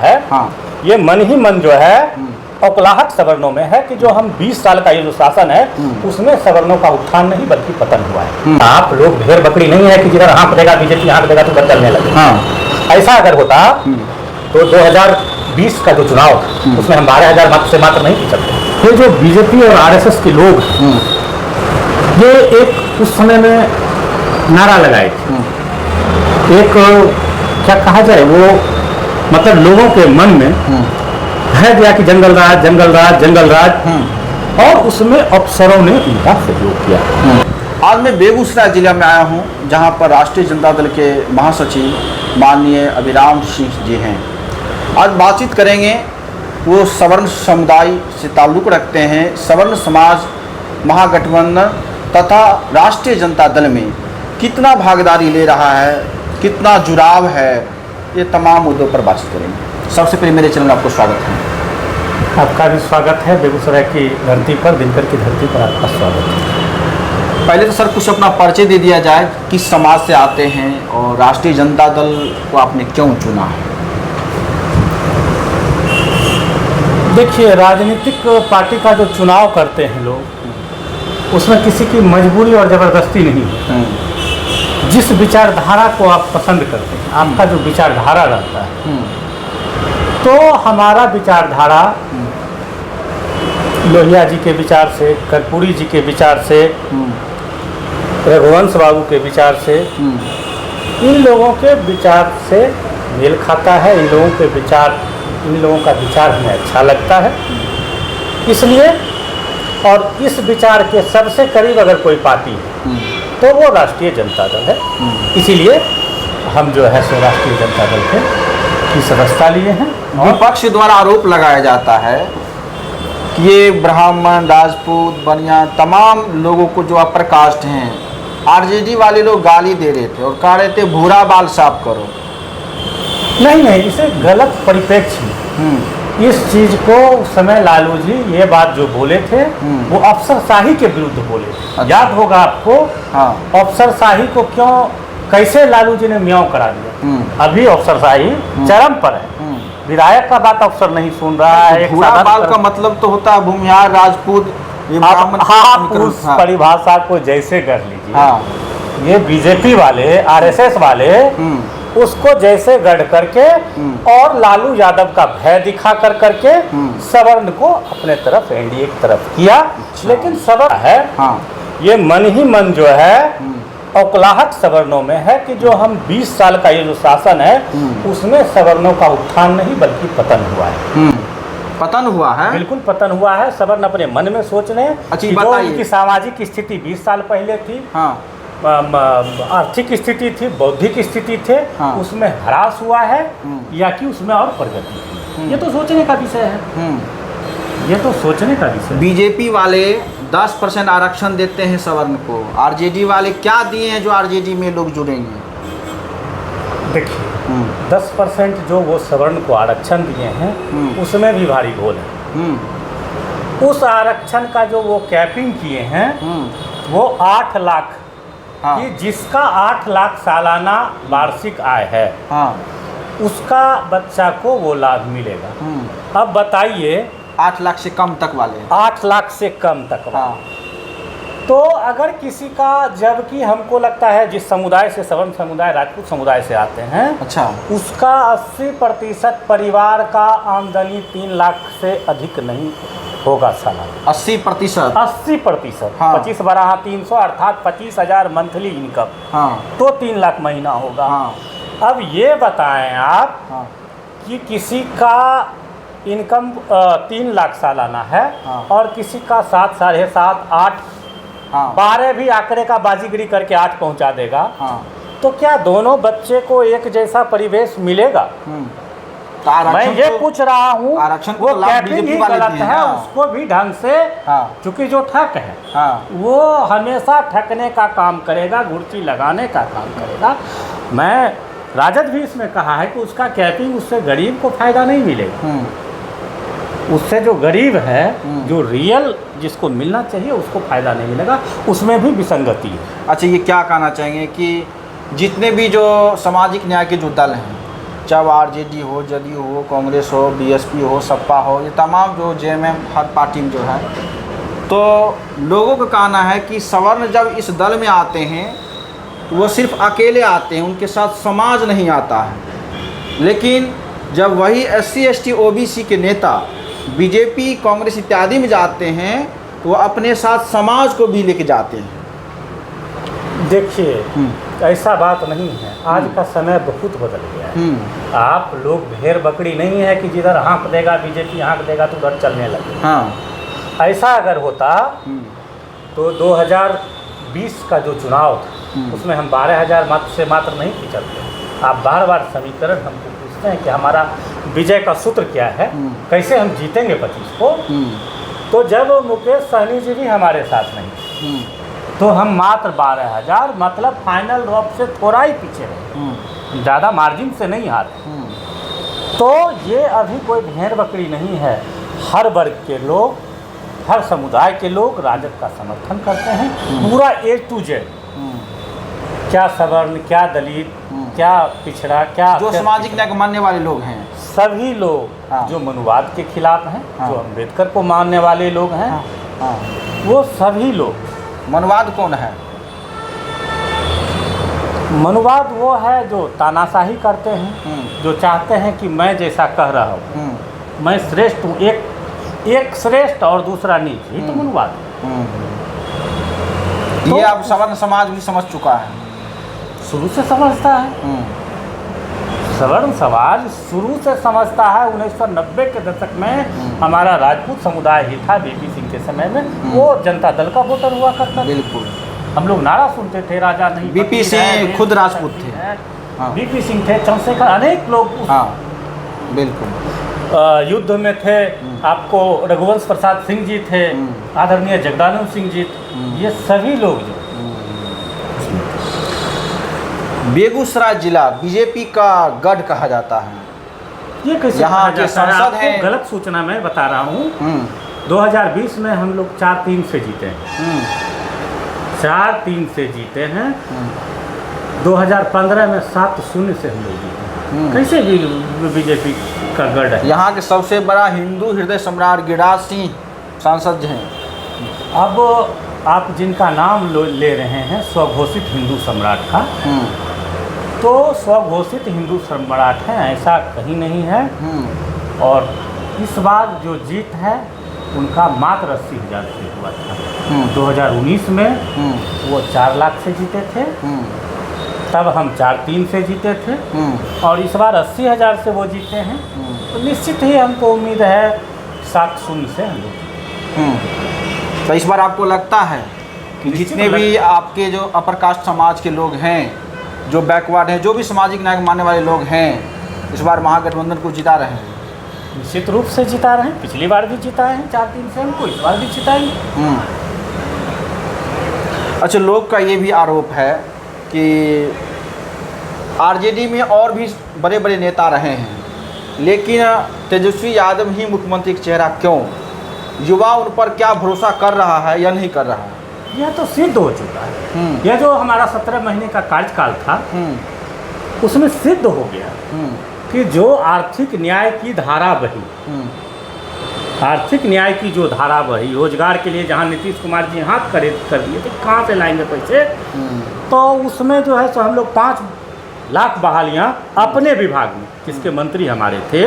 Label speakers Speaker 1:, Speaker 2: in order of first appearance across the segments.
Speaker 1: है।
Speaker 2: हाँ।
Speaker 1: ये मन ही मन जो है औकलाहट सवर्णों में है कि जो हम 20 साल का ये जो शासन है उसमें सवर्णों का उत्थान नहीं बल्कि पतन हुआ है। आप लोग भेड़ बकरी नहीं है कि जिधर हाँक देगा बीजेपी हाँक देगा तो बदलने लगे।
Speaker 2: हाँ।
Speaker 1: ऐसा अगर होता तो 2020 का जो चुनाव उसमें हम 12,000 मत से मात्र नहीं जीत सकते। ये जो बीजेपी और आरएसएस के लोग ये एक उस समय में नारा लगाए थे, एक क्या कहा जाए वो मतलब लोगों के मन में है दिया कि जंगल राज जंगल राज जंगल राज, और उसमें अफसरों ने उनका सहयोग किया।
Speaker 2: आज मैं बेगूसराय जिला में आया हूं जहां पर राष्ट्रीय जनता दल के महासचिव माननीय अभिराम सिंह जी हैं। आज बातचीत करेंगे, वो सवर्ण समुदाय से ताल्लुक़ रखते हैं। सवर्ण समाज महागठबंधन तथा राष्ट्रीय जनता दल में कितना भागीदारी ले रहा है, कितना जुड़ाव है, ये तमाम मुद्दों पर बातचीत करेंगे। सबसे पहले मेरे चैनल में आपको स्वागत है।
Speaker 1: आपका भी स्वागत है। बेगूसराय की धरती पर, दिनकर की धरती पर आपका स्वागत है।
Speaker 2: पहले तो सर कुछ अपना परिचय दे दिया जाए, किस समाज से आते हैं और राष्ट्रीय जनता दल को आपने क्यों चुना है?
Speaker 1: देखिए, राजनीतिक पार्टी का जो चुनाव करते हैं लोग उसमें किसी की मजबूरी और ज़बरदस्ती नहीं है। जिस विचारधारा को आप पसंद करते हैं, आपका जो विचारधारा रहता है, तो हमारा विचारधारा लोहिया जी के विचार से, कर्पूरी जी के विचार से, रघुवंश बाबू के विचार से, इन लोगों के विचार से मेल खाता है। इन लोगों का विचार हमें अच्छा लगता है, इसलिए और इस विचार के सबसे करीब अगर कोई पार्टी है तो वो राष्ट्रीय जनता दल है। इसीलिए हम जो है सो राष्ट्रीय जनता दल की सदस्यता लिए हैं।
Speaker 2: विपक्ष द्वारा आरोप लगाया जाता है कि ये ब्राह्मण, राजपूत, बनिया तमाम लोगों को जो अपर कास्ट हैं, आरजेडी वाले लोग गाली दे रहे थे और कह रहे थे भूरा बाल साफ करो।
Speaker 1: नहीं, इसे गलत परिप्रेक्ष्य में इस चीज़ को उस समय लालू जी ये बात जो बोले थे वो अफसरशाही के विरुद्ध बोले थे।
Speaker 2: अच्छा।
Speaker 1: याद होगा आपको।
Speaker 2: हाँ।
Speaker 1: अफसरशाही को कैसे लालू जी ने म्याऊं करा दिया। अभी अफसरशाही चरम पर है। विधायक का बात अफसर नहीं सुन रहा है।
Speaker 2: भूरा बाल का मतलब तो होता है भूमिहार, राजपूत, ब्राह्मण।
Speaker 1: हाँ, उस परिभाषा को जैसे कर लीजिए।
Speaker 2: हाँ।
Speaker 1: ये बीजेपी वाले, आरएसएस वाले उसको जैसे गढ़ करके और लालू यादव का भय दिखा करके सवर्ण को अपने तरफ, एनडीए की तरफ किया। लेकिन सवर्ण है, ये मन ही मन जो है औकलाहट सवर्णों में है कि जो हम 20 साल का ये जो शासन है उसमें सवर्णों का उत्थान नहीं बल्कि पतन हुआ है।
Speaker 2: पतन हुआ है?
Speaker 1: बिल्कुल पतन हुआ है। सवर्ण अपने मन में सोच रहे हैं कि जो उनकी सामाजिक स्थिति 20 साल पहले थी, आर्थिक स्थिति थी, बौद्धिक स्थिति थे, उसमें ह्रास हुआ है या कि उसमें और प्रगति हुई। ये तो सोचने का विषय है। ये तो सोचने का विषय।
Speaker 2: बीजेपी वाले 10% आरक्षण देते हैं सवर्ण को, आरजेडी वाले क्या दिए हैं जो आरजेडी में लोग जुड़ेंगे?
Speaker 1: देखिए, 10% जो वो सवर्ण को आरक्षण दिए हैं उसमें भी भारी भूल है। उस आरक्षण का जो वो कैपिंग किए हैं वो 8 लाख कि जिसका 8 लाख सालाना वार्षिक आय है उसका बच्चा को वो लाभ मिलेगा। अब बताइए
Speaker 2: 8 लाख से कम तक वाले,
Speaker 1: 8 लाख से कम तक वाले। तो अगर किसी का, जबकि हमको लगता है जिस समुदाय से, सवर्ण समुदाय, राजपूत समुदाय से आते हैं, अच्छा, उसका 80% परिवार का आमदनी 3 लाख से अधिक नहीं होगा सालाना।
Speaker 2: 80%?
Speaker 1: 80%। 25 12 300 अर्थात 25,000 मंथली इनकम, तो 3 लाख महीना होगा। अब ये बताएं आप कि किसी का इनकम 3 लाख सालाना है और किसी का 7, 7.5, 8, 12 भी आंकड़े का बाजीगरी करके 8 पहुंचा देगा, तो क्या दोनों बच्चे को एक जैसा परिवेश मिलेगा? मैं ये पूछ रहा हूँ। वो कैपिंग ही गलत है, उसको भी ढंग से, चूंकि जो ठग है वो हमेशा ठगने का काम करेगा, घुर्ची लगाने का काम करेगा। मैं राजद भी इसमें कहा है कि उसका कैपिंग, उससे गरीब को फायदा नहीं मिलेगा। उससे जो गरीब है, जो रियल जिसको मिलना चाहिए उसको फायदा नहीं मिलेगा, उसमें भी विसंगति है।
Speaker 2: अच्छा, ये क्या कहना चाहेंगे कि जितने भी जो सामाजिक न्याय के जो दल हैं चाहे आरजेडी हो, जदयू हो, कांग्रेस हो, बीएसपी हो, सपा हो, ये तमाम जो जेएमएम हर पार्टी में जो है, तो लोगों का कहना है कि सवर्ण जब इस दल में आते हैं तो वो सिर्फ अकेले आते हैं, उनके साथ समाज नहीं आता है। लेकिन जब वही SC ST OBC के नेता बीजेपी, कांग्रेस इत्यादि में जाते हैं तो वो अपने साथ समाज को भी लेके जाते हैं।
Speaker 1: देखिए, ऐसा बात नहीं है। आज का समय बहुत बदल गया है। आप लोग भेड़ बकरी नहीं है कि जिधर हाँक देगा बीजेपी, हाँक देगा तो उधर चलने लगे।
Speaker 2: हाँ,
Speaker 1: ऐसा अगर होता तो 2020 का जो चुनाव था उसमें हम 12,000 मत से मात्र नहीं पिछड़ते। आप बार बार समीकरण हमको पूछते हैं कि हमारा विजय का सूत्र क्या है, कैसे हम जीतेंगे 25 को। तो जब मुकेश सहनी जी भी हमारे साथ नहीं तो हम मात्र 12,000 मतलब फाइनल ड्रॉप से थोड़ा ही पीछे रहे, ज़्यादा मार्जिन से नहीं हारे। तो ये अभी कोई भेड़ बकरी नहीं है। हर वर्ग के लोग, हर समुदाय के लोग राजद का समर्थन करते हैं, पूरा A to Z। क्या सवर्ण, क्या दलित, क्या पिछड़ा, क्या
Speaker 2: जो सामाजिक न्याय को मानने वाले लोग हैं,
Speaker 1: सभी लोग जो मनुवाद के खिलाफ हैं, जो अम्बेडकर को मानने वाले लोग हैं, वो सभी लोग।
Speaker 2: मनुवाद कौन है?
Speaker 1: मनुवाद वो है जो तानाशाही करते हैं, जो चाहते हैं कि मैं जैसा कह रहा हूँ, मैं श्रेष्ठ हूँ, एक श्रेष्ठ और दूसरा नीच, ये तो मनुवाद है।
Speaker 2: तो ये अब सवर्ण समाज भी समझ चुका है,
Speaker 1: शुरू से समझता है। सवर्ण समाज शुरू से समझता है। 1990 के दशक में हमारा राजपूत समुदाय ही था, बीपी सिंह के समय में, वो जनता दल का वोटर हुआ करता था।
Speaker 2: बिल्कुल, हम
Speaker 1: लोग नारा सुनते थे, राजा नहीं।
Speaker 2: बीपी सिंह खुद राजपूत थे,
Speaker 1: बीपी सिंह थे, चंद्रशेखर, अनेक लोग
Speaker 2: बिल्कुल
Speaker 1: युद्ध में थे। आपको रघुवंश प्रसाद सिंह जी थे, आदरणीय जगदानंद सिंह जी, ये सभी लोग जो।
Speaker 2: बेगूसराय जिला बीजेपी का गढ़ कहा जाता है।
Speaker 1: ये कैसे
Speaker 2: यहाँ के सांसद हैं?
Speaker 1: गलत सूचना मैं बता रहा हूँ। 2020 में हम लोग 4-3 से जीते हैं, 4-3 से जीते हैं। 2015 में 7-0 से हम लोग जीते हैं। कैसे बीजेपी का गढ़ है?
Speaker 2: यहाँ के सबसे बड़ा हिंदू हृदय सम्राट गिरिराज सिंह सांसद हैं।
Speaker 1: अब आप जिनका नाम ले रहे हैं स्वघोषित हिंदू सम्राट का, तो स्वघोषित हिंदू सम्राट हैं, ऐसा कहीं नहीं है। और इस बार जो जीत है उनका मात्र 80,000 से हुआ था। 2019 में वो 4 लाख से जीते थे, तब हम 4-3 से जीते थे, और इस बार 80,000 से वो जीते हैं। तो निश्चित ही हमको उम्मीद है 7-0 से हम लोग।
Speaker 2: तो इस बार आपको लगता है कि जितने भी आपके जो अपर कास्ट समाज के लोग हैं, जो बैकवर्ड हैं, जो भी सामाजिक न्याय मानने वाले लोग हैं, इस बार महागठबंधन को जिता रहे हैं?
Speaker 1: निश्चित रूप से जिता रहे हैं। पिछली बार भी जिताए हैं 4-3 से, हमको इस बार भी जिताएंगे।
Speaker 2: अच्छा, लोग का ये भी आरोप है कि आरजेडी में और भी बड़े बड़े नेता रहे हैं, लेकिन तेजस्वी यादव ही मुख्यमंत्री का चेहरा क्यों? युवा उन पर क्या भरोसा कर रहा है या नहीं कर रहा है?
Speaker 1: यह तो सिद्ध हो चुका है। यह जो हमारा 17 महीने का कार्यकाल था, उसमें सिद्ध हो गया कि जो आर्थिक न्याय की धारा बही, आर्थिक न्याय की जो धारा बही, रोजगार के लिए जहां नीतीश कुमार जी हाथ कर दिए थे, कहाँ से लाएंगे पैसे, तो उसमें जो है सो हम लोग 5 लाख बहालियाँ अपने विभाग में, जिसके मंत्री हमारे थे,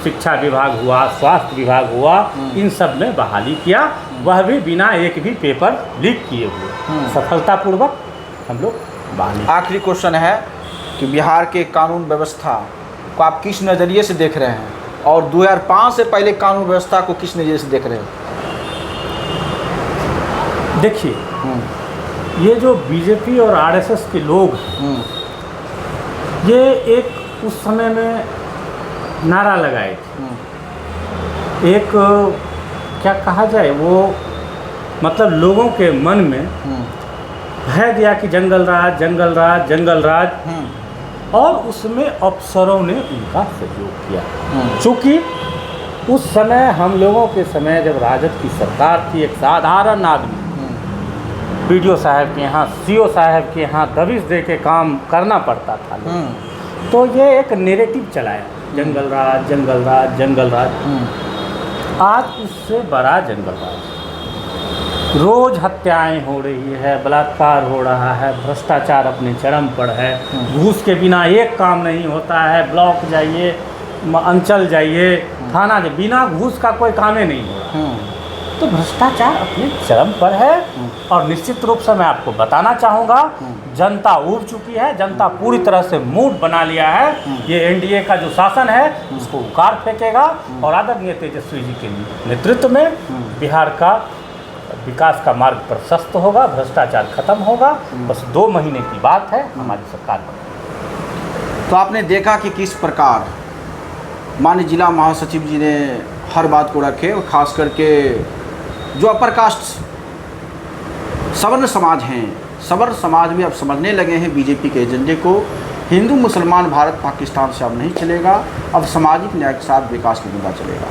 Speaker 1: शिक्षा विभाग हुआ, स्वास्थ्य विभाग हुआ, इन सब में बहाली किया, वह भी बिना एक भी पेपर लीक किए हुए, सफलतापूर्वक हम लोग बहाली।
Speaker 2: आखिरी क्वेश्चन है कि बिहार के कानून व्यवस्था को आप किस नज़रिए से देख रहे हैं, और 2005 से पहले कानून व्यवस्था को किस नज़रिए से देख रहे हैं?
Speaker 1: देखिए, ये जो बीजेपी और आरएसएस के लोग हैं, ये एक उस समय में नारा लगाए थे, एक क्या कहा जाए, वो मतलब लोगों के मन में भय दिया कि जंगल राज, जंगल राज, जंगल राज, और उसमें अफसरों ने उनका सहयोग किया। चूँकि उस समय हम लोगों के समय जब राजद की सरकार थी, एक साधारण आदमी BDO साहब के यहाँ, CO साहब के यहाँ दबिश दे के काम करना पड़ता था। तो ये एक नैरेटिव चलाया, जंगल राज जंगल राज जंगल राज। आज उससे बड़ा जंगल राज, रोज हत्याएं हो रही है, बलात्कार हो रहा है, भ्रष्टाचार अपने चरम पर है, घूस के बिना एक काम नहीं होता है। ब्लॉक जाइए, अंचल जाइए, थाना जाइए, बिना घूस का कोई काम ही नहीं हो रहा। तो भ्रष्टाचार अपने चरम पर है। और निश्चित रूप से मैं आपको बताना चाहूँगा, जनता उब चुकी है, जनता पूरी तरह से मूड बना लिया है। ये एनडीए का जो शासन है उसको उखाड़ फेंकेगा और आदरणीय तेजस्वी जी के नेतृत्व में बिहार का विकास का मार्ग प्रशस्त होगा, भ्रष्टाचार खत्म होगा। बस 2 महीने की बात है, हमारी सरकार बनेगी।
Speaker 2: तो आपने देखा कि किस प्रकार माननीय जिला महासचिव जी ने हर बात को रखे, और ख़ास करके जो अपर कास्ट सवर्ण समाज हैं, सवर्ण समाज भी अब समझने लगे हैं बीजेपी के एजेंडे को। हिंदू मुसलमान भारत पाकिस्तान से अब नहीं चलेगा, अब सामाजिक न्याय के साथ विकास का मुद्दा चलेगा।